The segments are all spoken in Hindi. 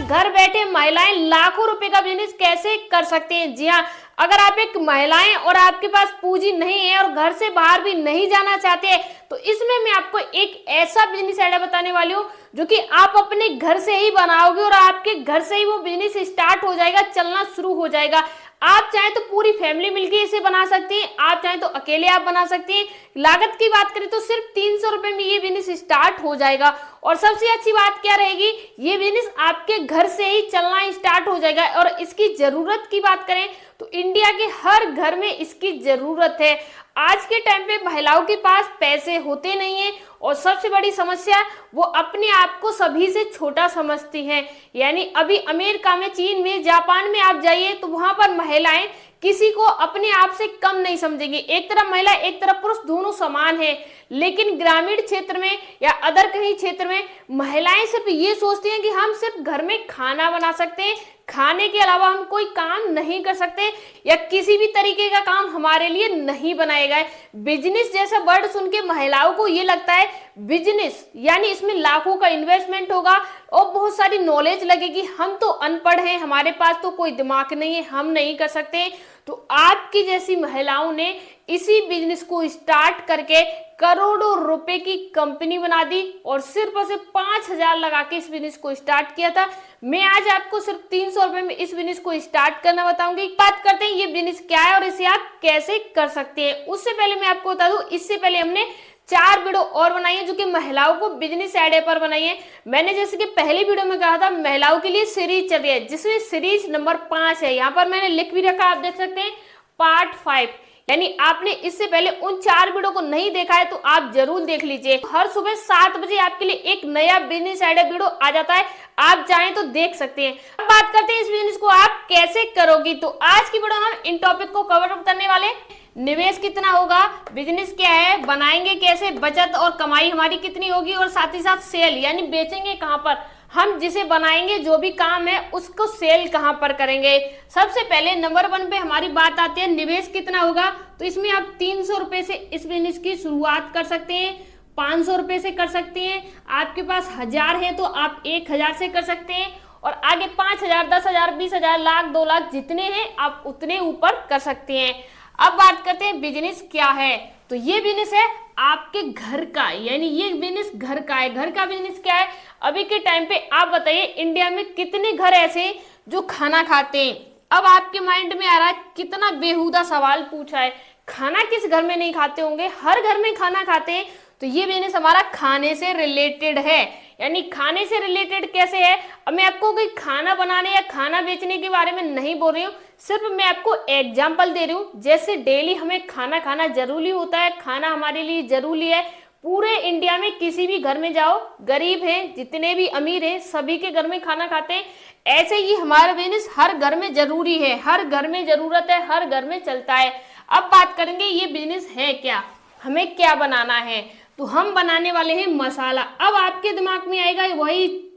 घर बैठे महिलाएं लाखों रुपए का बिजनेस कैसे कर सकते हैं। जी हाँ, अगर आप एक महिलाएं और आपके पास पूंजी नहीं है और घर से बाहर भी नहीं जाना चाहते हैं, तो इसमें मैं आपको एक ऐसा बिजनेस आइडिया बताने वाली हूँ जो कि आप अपने घर से ही बनाओगे और आपके घर से ही वो बिजनेस स्टार्ट हो जाएगा, चलना शुरू हो जाएगा। आप चाहे तो पूरी फैमिली मिलकर इसे बना सकते हैं, आप चाहे तो अकेले आप बना सकते हैं। लागत की बात करें तो सिर्फ 300 रुपए में ये बिजनेस स्टार्ट हो जाएगा। और सबसे अच्छी बात क्या रहेगी, ये बिजनेस आपके घर से ही चलना स्टार्ट हो जाएगा। और इसकी जरूरत की बात करें तो इंडिया के हर घर में इसकी जरूरत है। आज के टाइम पे महिलाओं के पास पैसे होते नहीं है और सबसे बड़ी समस्या वो अपने आप को सभी से छोटा समझती हैं। यानी अभी अमेरिका में, चीन में, जापान में आप जाइए तो वहां पर महिलाएं किसी को अपने आप से कम नहीं समझेंगी। एक तरफ महिला एक तरफ पुरुष दोनों समान है। लेकिन ग्रामीण क्षेत्र में या अदर कहीं क्षेत्र में महिलाएं सिर्फ ये सोचती हैं कि हम सिर्फ घर में खाना बना सकते हैं, खाने के अलावा हम कोई काम नहीं कर सकते या किसी भी तरीके का काम हमारे लिए नहीं बनाएगा है। बिजनेस जैसा वर्ड सुन के महिलाओं को ये लगता है बिजनेस यानी इसमें लाखों का इन्वेस्टमेंट होगा और बहुत सारी नॉलेज लगेगी, हम तो अनपढ़ हैं, हमारे पास तो कोई दिमाग नहीं है, हम नहीं कर सकते। तो आपकी जैसी महिलाओं ने इसी बिजनेस को स्टार्ट करके करोड़ों रुपए की कंपनी बना दी और सिर्फ और सिर्फ 5,000 लगा के इस बिजनेस को स्टार्ट किया था। मैं आज आपको सिर्फ 300 रुपए में इस बिजनेस को स्टार्ट करना बताऊंगी। बात करते हैं ये बिजनेस क्या है और इसे आप कैसे कर सकते हैं। उससे पहले मैं आपको बता दूं, इससे पहले हमने 4 वीडियो और बनाई है जो कि महिलाओं को बिजनेस आइडिया पर बनाई है। मैंने जैसे कि पहली वीडियो में कहा था महिलाओं के लिए सीरीज चल रही है, जिसमें सीरीज नंबर 5 है। यहाँ पर मैंने लिख भी रखा, आप देख सकते हैं, पार्ट 5। यानी आपने इससे पहले उन 4 वीडियो को नहीं देखा है तो आप जरूर देख लीजिए। हर सुबह 7 बजे आपके लिए एक नया बिजनेस आइडिया वीडियो आ जाता है, आप चाहें तो देख सकते हैं। अब बात करते हैं इस बिजनेस को आप कैसे करोगी। तो आज की वीडियो हम इन टॉपिक को कवर अप करने वाले। निवेश कितना होगा, बिजनेस क्या है, बनाएंगे कैसे, बचत और कमाई हमारी कितनी होगी और साथ ही साथ सेल यानी बेचेंगे कहां पर, हम जिसे बनाएंगे जो भी काम है उसको सेल कहां पर करेंगे। सबसे पहले नंबर 1 पे हमारी बात आती है निवेश कितना होगा। तो इसमें आप 300 रुपए से इस बिजनेस की शुरुआत कर सकते हैं, 500 रुपए से कर सकते हैं, आपके पास 1000 है तो आप 1000 से कर सकते हैं और आगे 5000, 10,000, 20,000, लाख, 2 लाख जितने हैं आप उतने ऊपर कर सकते हैं। अब बात करते हैं बिजनेस क्या है। तो ये बिजनेस है आपके घर का, यानी ये बिजनेस घर का है। घर का बिजनेस क्या है, अभी के टाइम पे आप बताइए इंडिया में कितने घर ऐसे हैं जो खाना खाते हैं। अब आपके माइंड में आ रहा है कितना बेहुदा सवाल पूछा है, खाना किस घर में नहीं खाते होंगे, हर घर में खाना खाते हैं। तो ये बिजनेस हमारा खाने से रिलेटेड है। यानी खाने से रिलेटेड कैसे है, अब मैं आपको कोई खाना बनाने या खाना बेचने के बारे में नहीं बोल रही हूँ, सिर्फ मैं आपको एग्जांपल दे रही हूँ। जैसे डेली हमें खाना खाना जरूरी होता है, खाना हमारे लिए जरूरी है। पूरे इंडिया में किसी भी घर में जाओ, गरीब हैं जितने भी अमीर हैं सभी के घर में खाना खाते हैं। ऐसे ही हमारा बिजनेस हर घर में जरूरी है, हर घर में जरूरत है, हर घर में चलता है। अब बात करेंगे ये बिजनेस है क्या, हमें क्या बनाना है। तो हम बनाने वाले हैं मसाला। अब आपके दिमाग में आएगा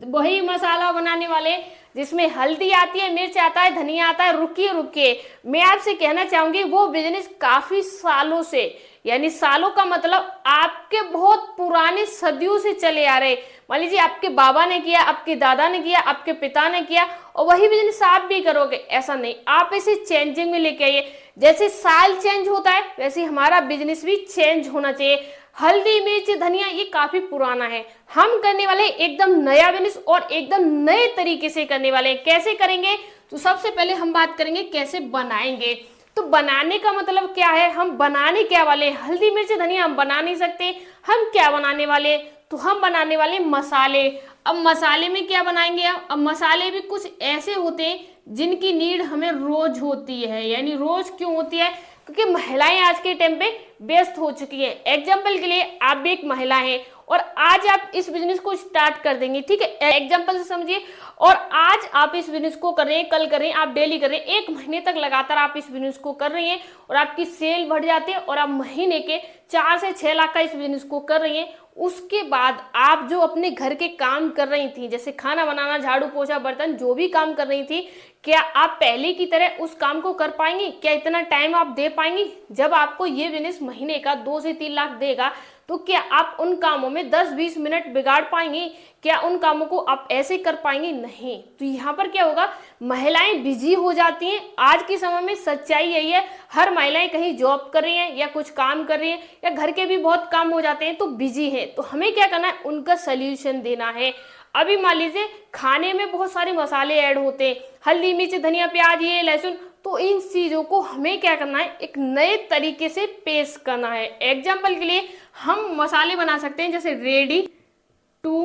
वही मसाला बनाने वाले जिसमें हल्दी आती है, मिर्च आता है, धनिया आता है। रुकिए रुकिए, मैं आपसे कहना चाहूंगी वो बिजनेस काफी सालों से, यानी सालों का मतलब आपके बहुत पुराने सदियों से चले आ रहे। मान लीजिए आपके बाबा ने किया, आपके दादा ने किया, आपके पिता ने किया और वही बिजनेस आप भी करोगे, ऐसा नहीं। आप इसे चेंजिंग में लेके आइए। जैसे साल चेंज होता है वैसे हमारा बिजनेस भी चेंज होना चाहिए। हल्दी, मिर्च, धनिया ये काफी पुराना है, हम करने वाले एकदम नया बिजनेस और एकदम नए तरीके से करने वाले। कैसे करेंगे, तो सबसे पहले हम बात करेंगे कैसे बनाएंगे। तो बनाने का मतलब क्या है, हम बनाने क्या वाले, हल्दी, मिर्च, धनिया हम बना नहीं सकते। हम क्या बनाने वाले, तो हम बनाने वाले मसाले। अब मसाले में क्या बनाएंगे, अब मसाले भी कुछ ऐसे होते हैं जिनकी नीड हमें रोज होती है। यानी रोज क्यों होती है, क्योंकि महिलाएं आज के टाइम पे व्यस्त हो चुकी है। एग्जाम्पल के लिए आप भी एक महिला हैं और आज आप इस बिजनेस को स्टार्ट कर देंगे, ठीक है, एग्जाम्पल से समझिए। और आज आप इस बिजनेस को कर रहे हैं, कल कर रहे हैं, आप डेली कर रहे हैं, 1 महीने तक लगातार आप इस बिजनेस को कर रही हैं और आपकी सेल बढ़ जाती है और आप महीने के 4 से 6 लाख का इस बिजनेस को कर रही हैं। उसके बाद आप जो अपने घर के काम कर रही थी, जैसे खाना बनाना, झाड़ू पोछा, बर्तन, जो भी काम कर रही थी, क्या आप पहले की तरह उस काम को कर पाएंगी, क्या इतना टाइम आप दे पाएंगी। जब आपको ये बिजनेस महीने का 2 से 3 लाख देगा तो क्या आप उन कामों में 10-20 मिनट बिगाड़ पाएंगे? क्या उन कामों को आप ऐसे कर पाएंगे? नहीं। तो यहाँ पर क्या होगा, महिलाएं बिजी हो जाती हैं। आज के समय में सच्चाई यही है, हर महिलाएं कहीं जॉब कर रही हैं या कुछ काम कर रही हैं या घर के भी बहुत काम हो जाते हैं, तो बिजी हैं। तो हमें क्या करना है, उनका सल्यूशन देना है। अभी मान लीजिए खाने में बहुत सारे मसाले ऐड होते हैं, हल्दी, मिर्च, धनिया, प्याज, ये लहसुन, तो इन चीजों को हमें क्या करना है, एक नए तरीके से पेश करना है। एग्जाम्पल के लिए हम मसाले बना सकते हैं, जैसे रेडी टू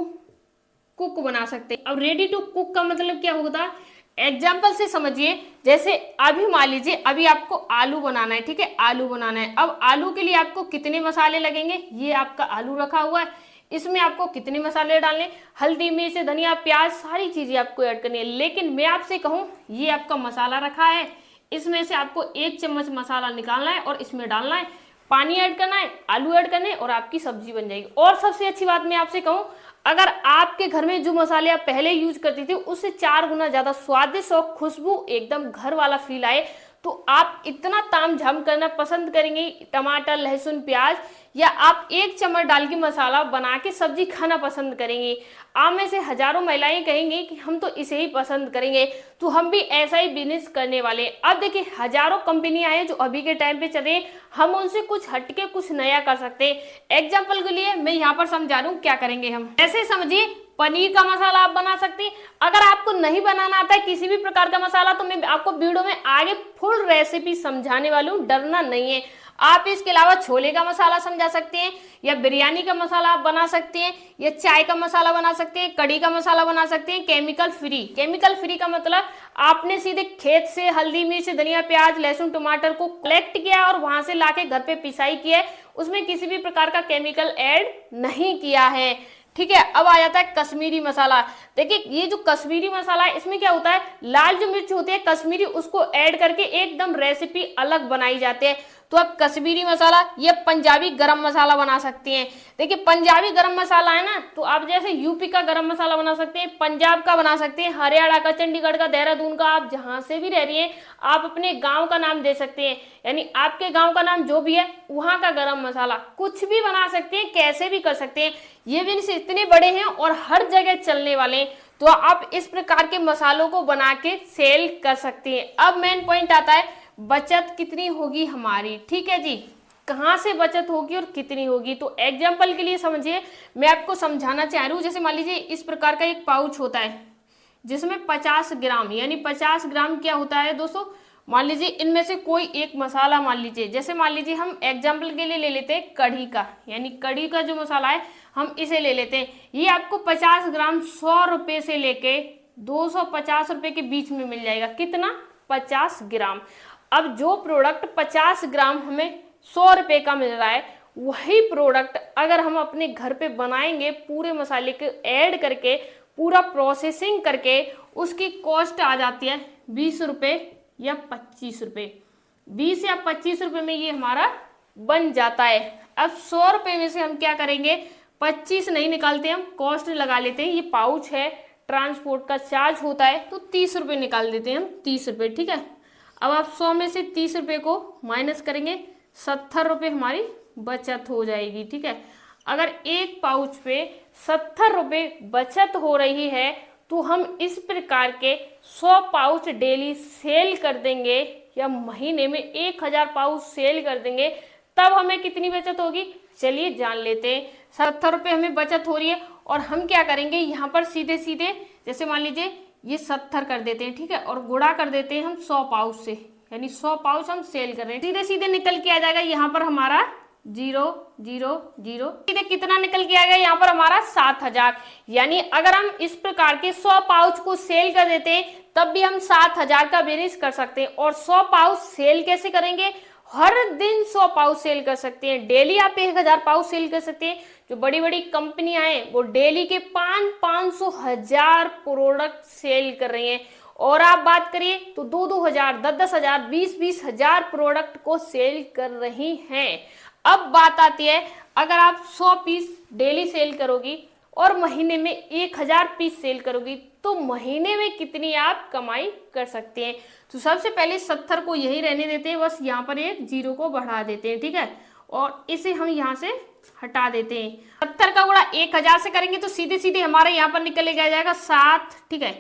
कुक बना सकते हैं। अब रेडी टू कुक का मतलब क्या होता है, एग्जाम्पल से समझिए। जैसे अभी मान लीजिए अभी आपको आलू बनाना है, ठीक है, आलू बनाना है। अब आलू के लिए आपको कितने मसाले लगेंगे, ये आपका आलू रखा हुआ है, इसमें आपको कितने मसाले डालने, हल्दी, मिर्च, धनिया, प्याज, सारी चीजें आपको ऐड करनी है। लेकिन मैं आपसे कहूं, ये आपका मसाला रखा है, इसमें से आपको 1 चम्मच मसाला निकालना है और इसमें डालना है, पानी ऐड करना है, आलू ऐड करने और आपकी सब्जी बन जाएगी। और सबसे अच्छी बात मैं आपसे कहूं, अगर आपके घर में जो मसाले आप पहले यूज करती थी उससे 4 गुना ज्यादा स्वादिष्ट और खुशबू एकदम घर वाला फील आए, तो आप इतना तामझाम करना पसंद करेंगे, टमाटर, लहसुन, प्याज, या आप 1 चम्मच डाल के मसाला बना के सब्जी खाना पसंद करेंगे। आप में से हजारों महिलाएं कहेंगी कि हम तो इसे ही पसंद करेंगे, तो हम भी ऐसा ही बिजनेस करने वाले। अब देखिए हजारों कंपनियां हैं जो अभी के टाइम पे चल रही है, हम उनसे कुछ हटके कुछ नया कर सकते हैं। एग्जाम्पल के लिए मैं यहाँ पर समझा रहा हूँ क्या करेंगे हम। ऐसे समझिए पनीर का मसाला आप बना सकते हैं। अगर आपको नहीं बनाना आता है किसी भी प्रकार का मसाला, तो मैं आपको वीडियो में आगे फुल रेसिपी समझाने वाली हूँ, डरना नहीं है। आप इसके अलावा छोले का मसाला समझा सकते हैं, या बिरयानी का मसाला आप बना सकते हैं, या चाय का मसाला बना सकते हैं, कड़ी का मसाला बना सकते हैं, केमिकल फ्री। केमिकल फ्री का मतलब आपने सीधे खेत से हल्दी, मिर्च, धनिया, प्याज, लहसुन, टमाटर को कलेक्ट किया और वहां से लाके घर पे पिसाई किया है, उसमें किसी भी प्रकार का केमिकल ऐड नहीं किया है, ठीक है। अब आ जाता है कश्मीरी मसाला। देखिए ये जो कश्मीरी मसाला है, इसमें क्या होता है, लाल जो मिर्च होती है कश्मीरी, उसको ऐड करके एकदम रेसिपी अलग बनाई जाती है। तो अब कश्मीरी मसाला, ये पंजाबी गरम मसाला बना सकती हैं। देखिए पंजाबी गरम मसाला है ना, तो आप जैसे यूपी का गरम मसाला बना सकते हैं, पंजाब का बना सकते हैं, हरियाणा का, चंडीगढ़ का, देहरादून का, आप जहां से भी रह रही हैं, आप अपने गांव का नाम दे सकते हैं। यानी आपके गांव का नाम जो भी है वहां का गरम मसाला, कुछ भी बना सकते हैं, कैसे भी कर सकते हैं। ये बिजनेस इतने बड़े हैं और हर जगह चलने वाले हैं, तो आप इस प्रकार के मसालों को बना के सेल कर सकते हैं। अब मेन पॉइंट आता है, बचत कितनी होगी हमारी, ठीक है जी, कहाँ से बचत होगी और कितनी होगी। तो एग्जाम्पल के लिए समझिए, मैं आपको समझाना चाह रही हूँ। जैसे मान लीजिए इस प्रकार का एक पाउच होता है जिसमें 50 ग्राम, यानी 50 ग्राम क्या होता है दोस्तों, मान लीजिए इनमें से कोई एक मसाला मान लीजिए, जैसे मान लीजिए हम एग्जाम्पल के लिए ले लेते हैं कढ़ी का, यानी कढ़ी का जो मसाला है हम इसे ले लेते हैं। ये आपको 50 ग्राम 100 रुपये से लेके 250 रुपये के बीच में मिल जाएगा। कितना, 50 ग्राम। अब जो प्रोडक्ट 50 ग्राम हमें 100 रुपये का मिल रहा है, वही प्रोडक्ट अगर हम अपने घर पे बनाएंगे, पूरे मसाले के ऐड करके, पूरा प्रोसेसिंग करके, उसकी कॉस्ट आ जाती है 20 रुपये या 25 रुपये। 20 या 25 रुपये में ये हमारा बन जाता है। अब 100 रुपये में से हम क्या करेंगे, 25 नहीं निकालते, हम कॉस्ट लगा लेते हैं। ये पाउच है, ट्रांसपोर्ट का चार्ज होता है, तो 30 रुपये निकाल देते हैं हम, 30 रुपये, ठीक है। अब आप 100 में से 30 रुपये को माइनस करेंगे, 70 रुपये हमारी बचत हो जाएगी, ठीक है। अगर एक पाउच पे 70 रुपये बचत हो रही है, तो हम इस प्रकार के 100 पाउच डेली सेल कर देंगे, या महीने में 1000 पाउच सेल कर देंगे, तब हमें कितनी बचत होगी, चलिए जान लेते हैं। 70 रुपये हमें बचत हो रही है, और हम क्या करेंगे यहाँ पर सीधे सीधे, जैसे मान लीजिए ये 70 कर देते हैं, ठीक है, और गुणा कर देते हैं हम 100 पाउच से, यानी 100 पाउच हम सेल कर रहे हैं। सीधे सीधे निकल के आ जाएगा यहाँ पर हमारा 0 0 0, सीधे कितना निकल के आएगा यहाँ पर हमारा 7000। यानी अगर हम इस प्रकार के 100 पाउच को सेल कर देते हैं, तब भी हम 7000 का बिजनेस कर सकते हैं। और 100 पाउच सेल कैसे करेंगे, हर दिन 100 पाउच सेल कर सकते हैं, डेली आप 1000 पाउच सेल कर सकते हैं। जो बड़ी बड़ी कंपनियां हैं वो डेली के 500 1000 प्रोडक्ट सेल कर रही हैं, और आप बात करिए तो 2 हजार, 10 हजार, 20 हजार प्रोडक्ट को सेल कर रही हैं। अब बात आती है, अगर आप 100 पीस डेली सेल करोगी और महीने में 1000 पीस सेल करोगी, तो महीने में कितनी आप कमाई कर सकते हैं। तो सबसे पहले 70 को यही रहने देते हैं, बस यहाँ पर एक 0 को बढ़ा देते हैं, ठीक है। और इसे हम यहाँ से हटा देते हैं। 70 का गुणा 1000 से करेंगे तो सीधे सीधे हमारे यहाँ पर निकल के आ जाएगा 7, ठीक है।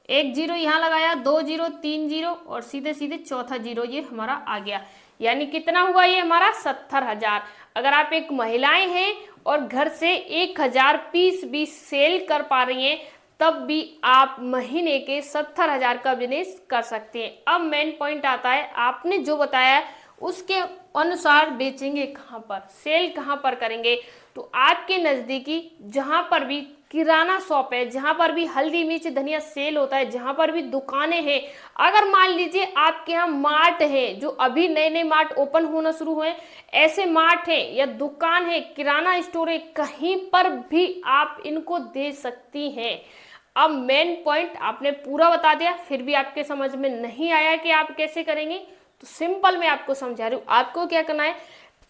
1 जीरो यहाँ लगाया, 2 जीरो, 3 जीरो और सीधे सीधे चौथा जीरो ये हमारा आ गया। यानी कितना हुआ ये हमारा 70,000। अगर आप एक महिलाएं हैं और घर से 1000 पीस भी सेल कर पा रही हैं तब भी आप महीने के 70,000 का बिजनेस कर सकते हैं। अब मेन पॉइंट आता है, आपने जो बताया उसके अनुसार बेचेंगे कहाँ पर, सेल कहाँ पर करेंगे। तो आपके नज़दीकी जहाँ पर भी किराना शॉप है, जहाँ पर भी हल्दी मिर्च धनिया सेल होता है, जहाँ पर भी दुकानें हैं, अगर मान लीजिए आपके यहाँ मार्ट है, जो अभी नए नए मार्ट ओपन होना शुरू हुए, ऐसे मार्ट है या दुकान है, किराना स्टोर है, कहीं पर भी आप इनको दे सकती हैं। अब मेन पॉइंट आपने पूरा बता दिया, फिर भी आपके समझ में नहीं आया कि आप कैसे करेंगे, तो सिंपल मैं आपको समझा रही हूँ। आपको क्या करना है,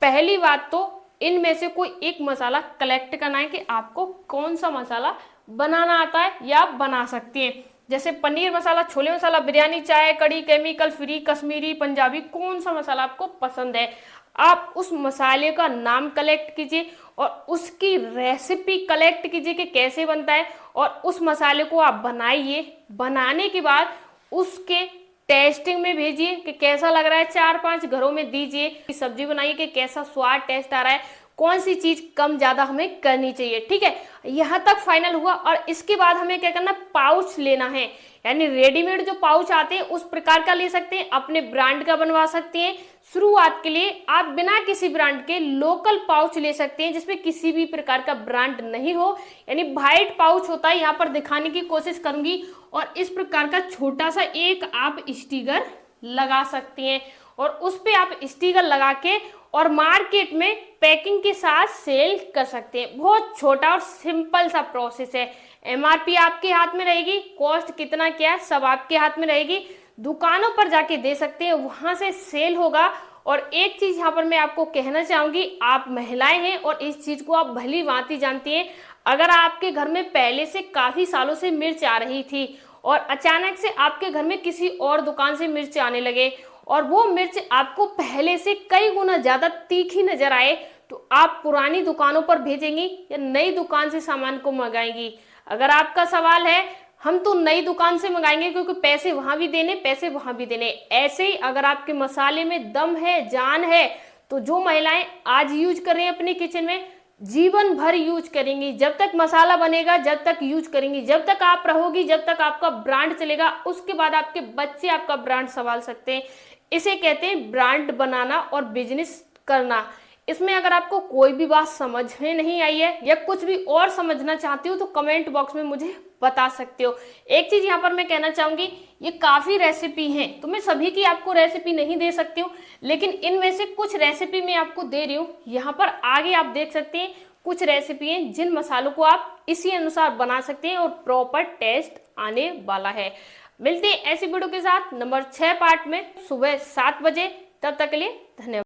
पहली बात तो इनमें से कोई एक मसाला कलेक्ट करना है कि आपको कौन सा मसाला बनाना आता है या आप बना सकती हैं। जैसे पनीर मसाला, छोले मसाला, बिरयानी, चाय, कड़ी, केमिकल फ्री, कश्मीरी, पंजाबी, कौन सा मसाला आपको पसंद है, आप उस मसाले का नाम कलेक्ट कीजिए और उसकी रेसिपी कलेक्ट कीजिए कि कैसे बनता है, और उस मसाले को आप बनाइए। बनाने के बाद उसके टेस्टिंग में भेजिए कि कैसा लग रहा है, 4-5 घरों में दीजिए। सब्जी बनाइए कि कैसा स्वाद टेस्ट आ रहा है, कौन सी चीज कम ज्यादा हमें करनी चाहिए, ठीक है। यहाँ तक फाइनल हुआ और इसके बाद हमें क्या करना, पाउच लेना है। यानी रेडीमेड जो पाउच आते हैं उस प्रकार का ले सकते हैं, अपने ब्रांड का बनवा सकते हैं। शुरुआत के लिए आप बिना किसी ब्रांड के लोकल पाउच ले सकते हैं जिसमें किसी भी प्रकार का ब्रांड नहीं हो, यानी वाइट पाउच होता है, यहाँ पर दिखाने की कोशिश करूंगी। और इस प्रकार का छोटा सा एक आप स्टिकर लगा सकते हैं और उस पे आप स्टिकर लगा के और मार्केट में पैकिंग के साथ सेल कर सकते हैं। बहुत छोटा और सिंपल सा प्रोसेस है। एमआरपी आपके हाथ में रहेगी, कॉस्ट कितना क्या है सब आपके हाथ में रहेगी। दुकानों पर जाके दे सकते हैं, वहां से सेल होगा। और एक चीज यहाँ पर मैं आपको कहना चाहूंगी, आप महिलाएं हैं और इस चीज को आप भली भांति जानती हैं। अगर आपके घर में पहले से काफी सालों से मिर्च आ रही थी और अचानक से आपके घर में किसी और दुकान से मिर्च आने लगे और वो मिर्च आपको पहले से कई गुना ज्यादा तीखी नजर आए, तो आप पुरानी दुकानों पर भेजेंगी या नई दुकान से सामान को मंगाएंगी। अगर आपका सवाल है हम तो नई दुकान से मंगाएंगे क्योंकि पैसे वहां भी देने, पैसे वहां भी देने, ऐसे ही अगर आपके मसाले में दम है, जान है, तो जो महिलाएं आज यूज कर रही हैं अपने किचन में, जीवन भर यूज करेंगी। जब तक मसाला बनेगा, जब तक यूज करेंगी, जब तक आप रहोगी, जब तक आपका ब्रांड चलेगा, उसके बाद आपके बच्चे आपका ब्रांड संभाल सकते हैं। इसे कहते हैं ब्रांड बनाना और बिजनेस करना। इसमें अगर आपको कोई भी बात समझ में नहीं आई है या कुछ भी और समझना चाहती हो तो कमेंट बॉक्स में मुझे बता सकते हो। एक चीज यहाँ पर मैं कहना चाहूंगी, ये काफी रेसिपी हैं, तो मैं सभी की आपको रेसिपी नहीं दे सकती हूँ, लेकिन इनमें से कुछ रेसिपी मैं आपको दे रही हूँ। यहाँ पर आगे आप देख सकते हैं कुछ रेसिपी हैं जिन मसालों को आप इसी अनुसार बना सकते हैं और प्रॉपर टेस्ट आने वाला है। मिलते हैं ऐसी वीडियो के साथ नंबर 6 पार्ट में सुबह 7 बजे। तब तक के लिए धन्यवाद।